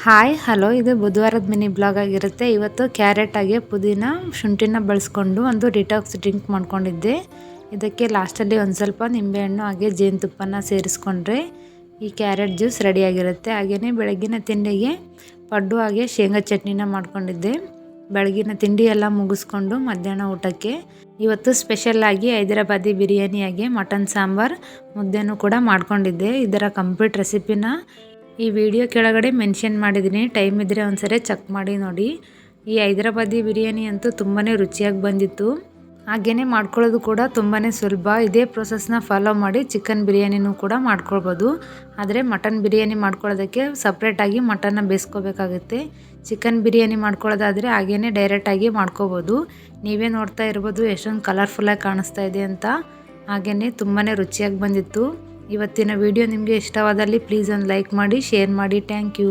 Hi hello, ಇದು ಬುಧವಾರದ mini blog ಆಗಿರುತ್ತೆ. ಇವತ್ತು ಕ್ಯಾರೆಟ್ ಹಾಗೆ ಪುದೀನ ಶುಂಠಿನ ಬಳಸ್ಕೊಂಡು ಒಂದು ಡಿಟಾಕ್ಸ್ ಡ್ರಿಂಕ್ ಮಾಡ್ಕೊಂಡಿದ್ದೆ. ಇದಕ್ಕೆ ಲಾಸ್ಟಲ್ಲಿ ಒಂದು ಸ್ವಲ್ಪ ನಿಂಬೆಹಣ್ಣು ಹಾಗೆ ಜೇನುತುಪ್ಪನ ಸೇರಿಸ್ಕೊಂಡ್ರೆ ಈ ಕ್ಯಾರೆಟ್ ಜ್ಯೂಸ್ ರೆಡಿಯಾಗಿರುತ್ತೆ. ಹಾಗೆಯೇ ಬೆಳಗಿನ ತಿಂಡಿಗೆ ಪಡ್ಡು ಹಾಗೆ ಶೇಂಗಾ ಚಟ್ನಿನ ಮಾಡ್ಕೊಂಡಿದ್ದೆ. ಬೆಳಗಿನ ತಿಂಡಿ ಎಲ್ಲ ಮುಗಿಸ್ಕೊಂಡು ಮಧ್ಯಾಹ್ನ ಊಟಕ್ಕೆ ಇವತ್ತು ಸ್ಪೆಷಲ್ ಆಗಿ ಹೈದರಾಬಾದಿ ಬಿರಿಯಾನಿ ಹಾಗೆ ಮಟನ್ ಸಾಂಬಾರ್ ಮುದ್ದೆನೂ ಕೂಡ ಮಾಡ್ಕೊಂಡಿದ್ದೆ. ಇದರ ಕಂಪ್ಲೀಟ್ ರೆಸಿಪಿನ ಈ ವಿಡಿಯೋ ಕೆಳಗಡೆ ಮೆನ್ಷನ್ ಮಾಡಿದ್ದೀನಿ. ಟೈಮ್ ಇದ್ದರೆ ಒಂದ್ಸರಿ ಚೆಕ್ ಮಾಡಿ ನೋಡಿ. ಈ ಹೈದರಾಬಾದಿ ಬಿರಿಯಾನಿ ಅಂತೂ ತುಂಬಾ ರುಚಿಯಾಗಿ ಬಂದಿತ್ತು. ಹಾಗೆಯೇ ಮಾಡ್ಕೊಳ್ಳೋದು ಕೂಡ ತುಂಬಾ ಸುಲಭ. ಇದೇ ಪ್ರೊಸೆಸ್ನ ಫಾಲೋ ಮಾಡಿ ಚಿಕನ್ ಬಿರಿಯಾನಿನೂ ಕೂಡ ಮಾಡ್ಕೊಳ್ಬೋದು. ಆದರೆ ಮಟನ್ ಬಿರಿಯಾನಿ ಮಾಡ್ಕೊಳ್ಳೋದಕ್ಕೆ ಸಪ್ರೇಟಾಗಿ ಮಟನ್ನ ಬೇಯಿಸ್ಕೋಬೇಕಾಗುತ್ತೆ. ಚಿಕನ್ ಬಿರಿಯಾನಿ ಮಾಡ್ಕೊಳ್ಳೋದಾದರೆ ಹಾಗೆಯೇ ಡೈರೆಕ್ಟಾಗಿ ಮಾಡ್ಕೋಬೋದು. ನೀವೇ ನೋಡ್ತಾ ಇರ್ಬೋದು ಎಷ್ಟೊಂದು ಕಲರ್ಫುಲ್ಲಾಗಿ ಕಾಣಿಸ್ತಾ ಇದೆ ಅಂತ. ಹಾಗೆಯೇ ತುಂಬಾ ರುಚಿಯಾಗಿ ಬಂದಿತ್ತು. ಇವತ್ತಿನ ವಿಡಿಯೋ ನಿಮಗೆ ಇಷ್ಟವಾದಲ್ಲಿ ಪ್ಲೀಸ್ ಒಂದು ಲೈಕ್ ಮಾಡಿ, ಶೇರ್ ಮಾಡಿ. Thank you.